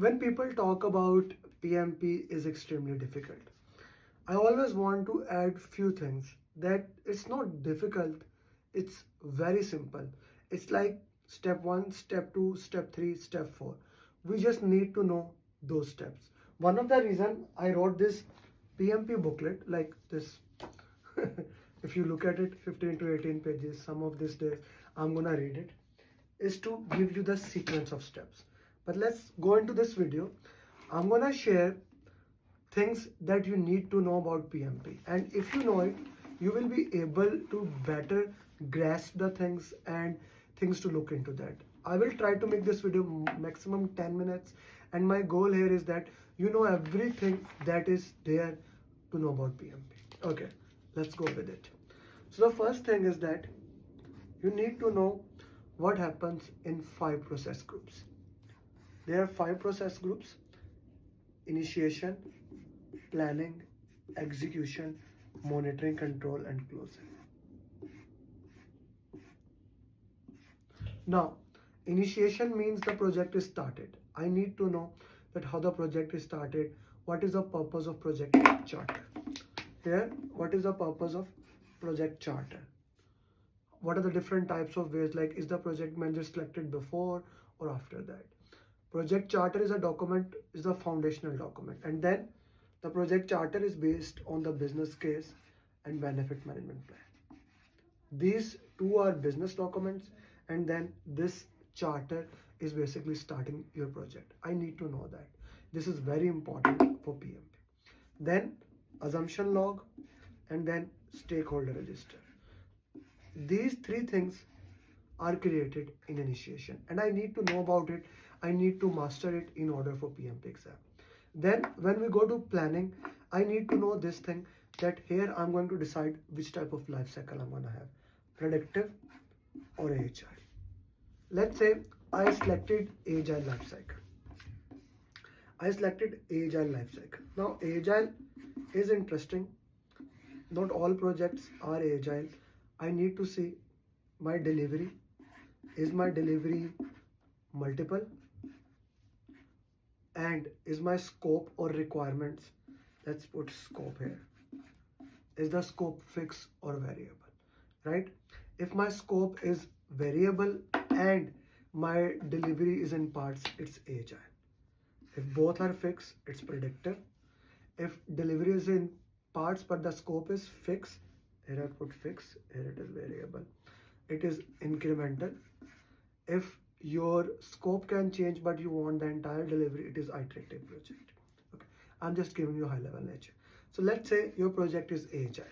When people talk about PMP is extremely difficult, I always want to add few things that it's not difficult, it's very simple. It's like step 1, step 2, step 3, step 4. We just need to know those steps. One of the reason I wrote this PMP booklet like this, if you look at it, 15 to 18 pages, some of these days I'm gonna read it, is to give you the sequence of steps. But let's go into this video. I'm gonna share things that you need to know about PMP, and if you know it, you will be able to better grasp the things and things to look into that. I will try to make this video maximum 10 minutes, and my goal here is that you know everything that is there to know about PMP. Okay, let's go with it. So the first thing is that you need to know what happens in 5 process groups. There are 5 process groups: initiation, planning, execution, monitoring, control, and closing. Now, initiation means the project is started. I need to know that how the project is started, what is the purpose of project charter. Here, what is the purpose of project charter? What are the different types of ways, like is the project manager selected before or after that? Project charter is a document, is the foundational document, and then the project charter is based on the business case and benefit management plan. These two are business documents, and then this charter is basically starting your project. I need to know that. This is very important for PMP. Then assumption log, and then stakeholder register. These 3 things are created in initiation, and I need to know about it. I need to master it in order for PMP exam. Then when we go to planning, I need to know this thing, that here I'm going to decide which type of life cycle I'm going to have, predictive or agile. Let's say I selected agile life cycle. I selected agile life cycle. Now agile is interesting. Not all projects are agile. I need to see my delivery. Is my delivery multiple? And is my scope or requirements, let's put scope here, is the scope fixed or variable, right? If my scope is variable and my delivery is in parts, it's agile. If both are fixed, it's predictive. If delivery is in parts but the scope is fixed, here I put fixed, here it is variable, it is incremental. If your scope can change but you want the entire delivery, it is iterative project. Okay, I'm just giving you high level nature. So let's say your project is agile.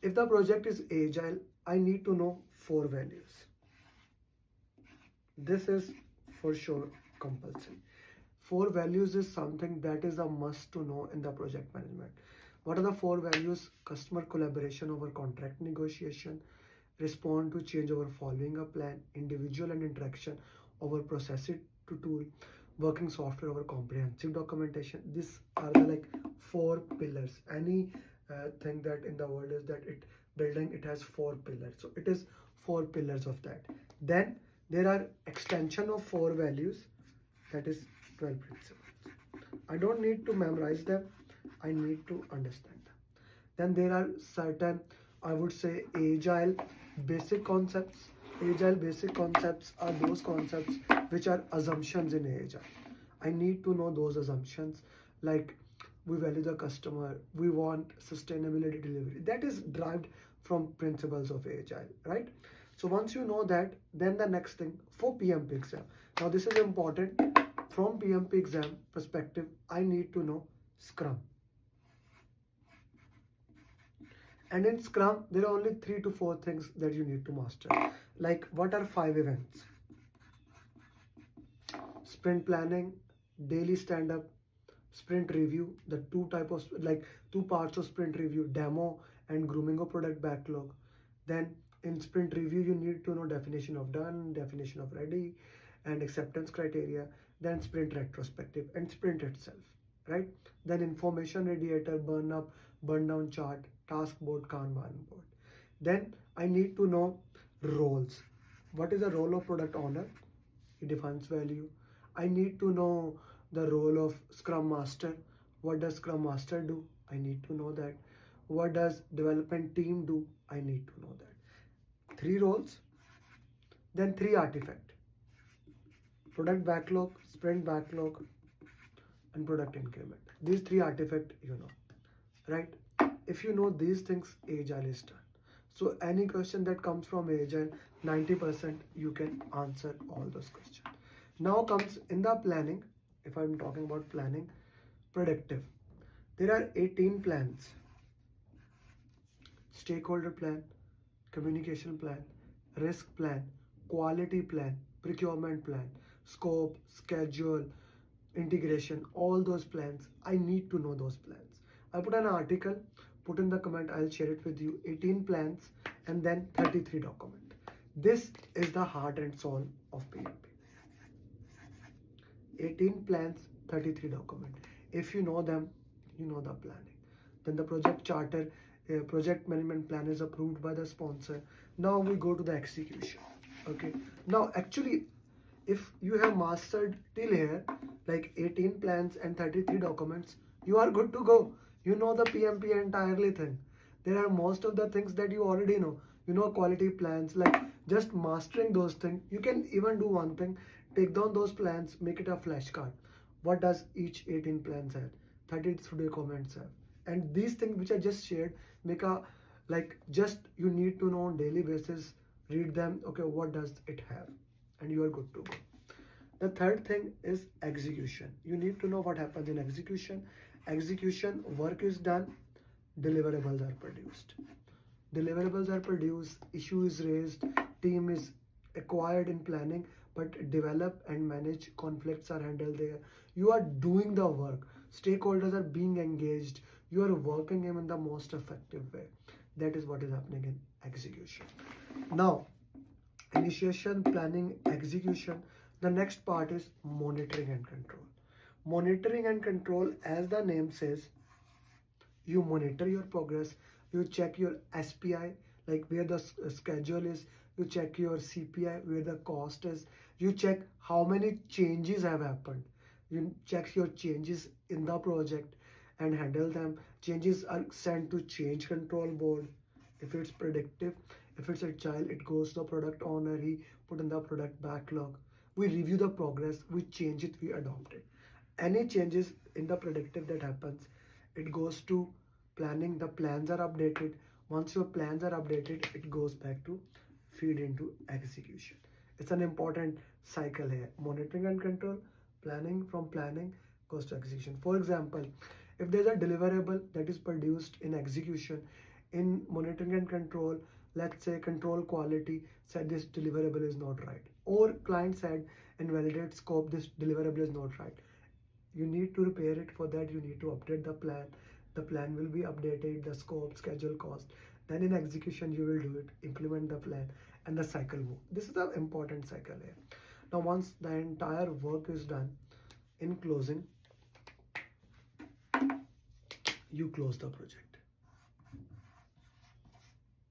If the project is agile, I need to know 4 values. This is for sure compulsory. 4 values is something that is a must to know in the project management. What are the 4 values? Customer collaboration over contract negotiation, respond to change over following a plan, individual and interaction over process it to tool, working software over comprehensive documentation. These are the like 4 pillars. Any thing that in the world is that it building, it has 4 pillars. So it is 4 pillars of that. Then there are extension of 4 values, that is 12 principles. I don't need to memorize them, I need to understand them. Then there are certain, I would say, agile basic concepts. Agile basic concepts are those concepts which are assumptions in agile. I need to know those assumptions, like we value the customer, we want sustainability delivery. That is derived from principles of agile, right? So once you know that, then the next thing for PMP exam. Now this is important. From PMP exam perspective, I need to know Scrum. And in Scrum, there are only 3 to 4 things that you need to master. Like, what are 5 events? Sprint planning, daily stand-up, sprint review, the 2 parts of sprint review, demo and grooming of product backlog. Then in sprint review, you need to know definition of done, definition of ready, and acceptance criteria. Then sprint retrospective and sprint itself, right? Then information radiator, burn up, burn down chart, task board, Kanban board. Then I need to know roles. What is the role of product owner? He defines value. I need to know the role of Scrum Master. What does Scrum Master do? I need to know that. What does development team do? I need to know that. 3 roles, then 3 artifact. Product backlog, sprint backlog, and product increment. These 3 artifact you know, right? If you know these things, Agile is done. So any question that comes from Agile, 90% you can answer all those questions. Now comes in the planning. If I'm talking about planning, predictive. There are 18 plans. Stakeholder plan, communication plan, risk plan, quality plan, procurement plan, scope, schedule, integration, all those plans. I need to know those plans. I put an article, put in the comment, I'll share it with you. 18 plans and then 33 document. This is the heart and soul of PMP. 18 plans, 33 document. If you know them, you know the planning. Then the project charter, project management plan is approved by the sponsor. Now we go to the execution. Okay. Now actually, if you have mastered till here, like 18 plans and 33 documents, you are good to go. You know the PMP entirely thing. There are most of the things that you already know. You know quality plans, like just mastering those things. You can even do one thing, take down those plans, make it a flashcard. What does each 18 plans have? 33 documents have. And these things which I just shared, make a, like, just you need to know on daily basis, read them. Okay, what does it have? And you are good to go. The third thing is execution. You need to know what happens in execution. Execution, work is done, deliverables are produced. Deliverables are produced, issue is raised, team is acquired in planning, but develop and manage conflicts are handled there. You are doing the work. Stakeholders are being engaged. You are working in the most effective way. That is what is happening in execution. Now, initiation, planning, execution. The next part is monitoring and control. Monitoring and control, as the name says, you monitor your progress, you check your SPI, like where the schedule is, you check your CPI, where the cost is, you check how many changes have happened, you check your changes in the project and handle them. Changes are sent to change control board. If it's predictive, if it's agile, it goes to the product owner, he put in the product backlog. We review the progress, we change it, we adopt it. Any changes in the predictive that happens, it goes to planning, the plans are updated. Once your plans are updated, it goes back to feed into execution. It's an important cycle here. Monitoring and control, planning, from planning goes to execution. For example, if there's a deliverable that is produced in execution, in monitoring and control, let's say control quality said this deliverable is not right, or client said in validate scope this deliverable is not right. You need to repair it. For that you need to update the plan. The plan will be updated, the scope, schedule, cost. Then in execution you will do it, implement the plan, and the cycle move. This is the important cycle here. Now once the entire work is done, in closing, you close the project.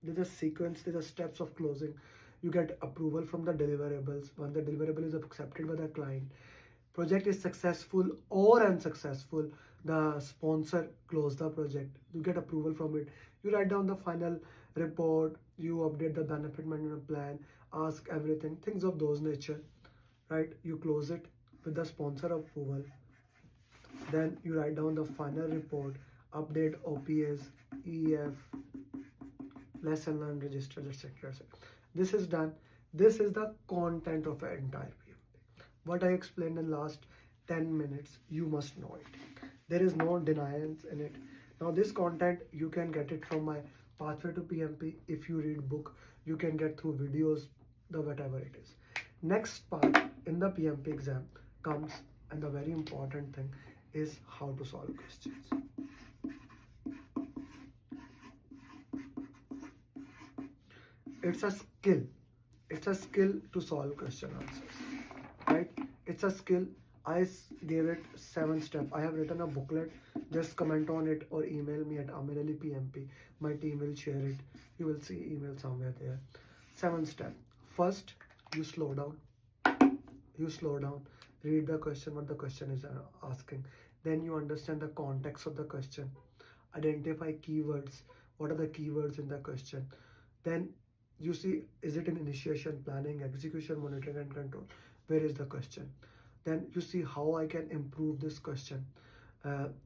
There's a sequence, there's a steps of closing. You get approval from the deliverables. When the deliverable is accepted by the client, project is successful or unsuccessful, the sponsor close the project. You get approval from it. You write down the final report. You update the benefit management plan. Ask everything, things of those nature, right? You close it with the sponsor approval. Then you write down the final report. Update OPS, EF, lesson learned, registers, etc. This is done. This is the content of an entire PMP. What I explained in last 10 minutes, you must know it. There is no denials in it. Now this content, you can get it from my Pathway to PMP. If you read book, you can get through videos, the whatever it is. Next part in the PMP exam comes, and the very important thing is how to solve questions. It's a skill. It's a skill to solve question answers, right? It's a skill. I gave it 7 steps. I have written a booklet. Just comment on it or email me at Amer Ali PMP. My team will share it. You will see email somewhere there. 7 steps. First, you slow down. You slow down. read the question, what the question is asking. Then you understand the context of the question, identify keywords, what are the keywords in the question. Then you see, is it in initiation, planning, execution, monitoring and control? Where is the question? Then you see how I can improve this question.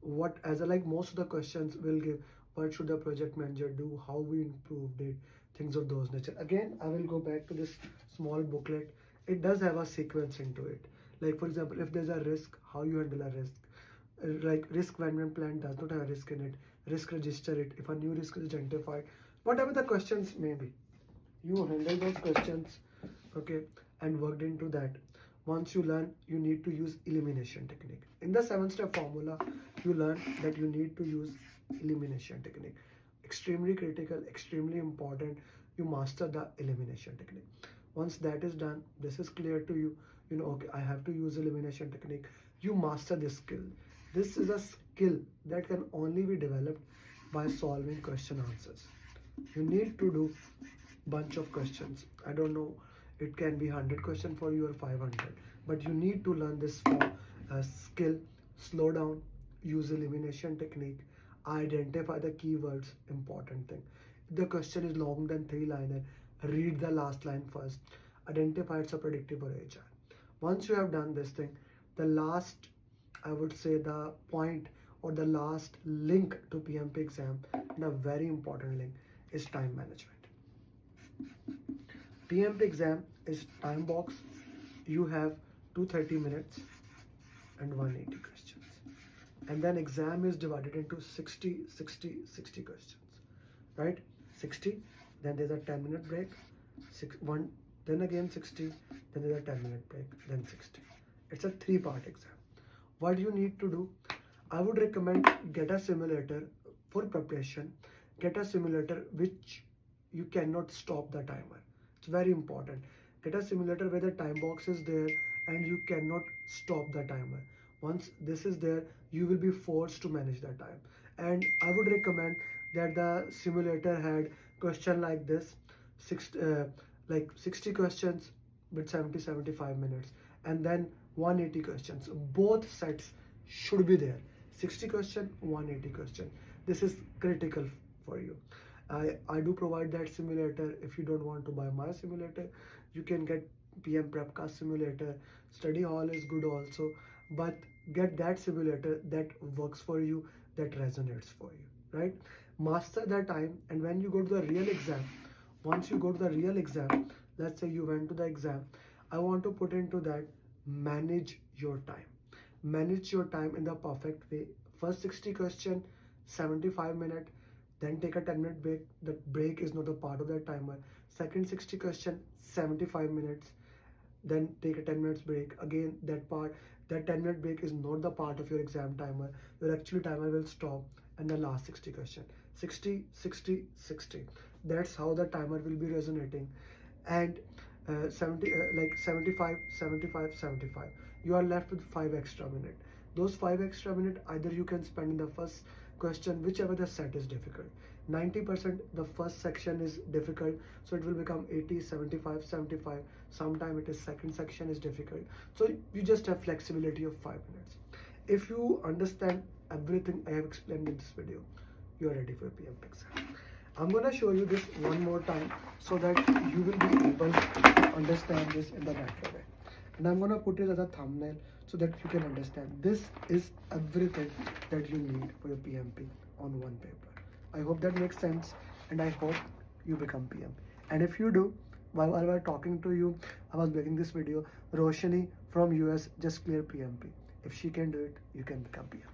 What, as I like, most of the questions will give what should the project manager do, how we improved it, things of those nature. Again, I will go back to this small booklet. It does have a sequence into it. Like for example, if there's a risk, how you handle a risk. Like risk management plan does not have a risk in it. Risk register it. If a new risk is identified, whatever the questions may be, you handle those questions, okay, and worked into that. Once you learn, you need to use elimination technique. In the 7-step formula, you learn that you need to use elimination technique. Extremely critical, extremely important. You master the elimination technique. Once that is done, this is clear to you. You know, okay, I have to use elimination technique. You master this skill. This is a skill that can only be developed by solving question answers. You need to do bunch of questions. I don't know, it can be 100 question for you or 500, but you need to learn this skill. Slow down, use elimination technique, identify the keywords. Important thing, if the question is longer than 3-liner, read the last line first, identify it's a predictive or HR. Once you have done this thing, the last, I would say, the point or the last link to PMP exam, and a very important link, is time management. PMP exam is time box. You have 230 minutes and 180 questions. And then exam is divided into 60 questions, right? 60, then there's a 10-minute break, then again 60, then there's a 10-minute break, then 60. It's a 3-part exam. What you need to do, I would recommend get a simulator for preparation. Get a simulator which you cannot stop the timer. It's very important. Get a simulator where the time box is there and you cannot stop the timer. Once this is there, you will be forced to manage the time. And I would recommend that the simulator had question like this, like 60 questions with 75 minutes, and then 180 questions. Both sets should be there. 60 question, 180 question. This is critical for you. I do provide that simulator. If you don't want to buy my simulator, you can get PM Prepcast simulator. Study Hall is good also, but get that simulator that works for you, that resonates for you, right? Master the time, and when you go to the real exam, once you go to the real exam, let's say you went to the exam, I want to put into that, manage your time. Manage your time in the perfect way. First 60 question, 75 minutes, then take a 10-minute break. The break is not a part of that timer. Second 60 question, 75 minutes, then take a 10 minutes break. Again, that 10-minute break is not the part of your exam timer. Your actual timer will stop, and the last 60 question, 60, 60, 60. That's how the timer will be resonating. And 75, 75, 75. You are left with 5 extra minutes. Those 5 extra minutes, either you can spend in the first question, whichever the set is difficult. 90% the first section is difficult, so it will become 80, 75, 75. Sometime it is second section is difficult, so you just have flexibility of 5 minutes. If you understand everything I have explained in this video, you are ready for a PMP exam. I'm gonna show you this one more time so that you will be able to understand this in the better way. And I'm gonna put it as a thumbnail so that you can understand. This is everything that you need for your PMP on one paper. I hope that makes sense, and I hope you become PM. And if you do, while I was talking to you, I was making this video, Roshani from US just cleared PMP. If she can do it, you can become PM.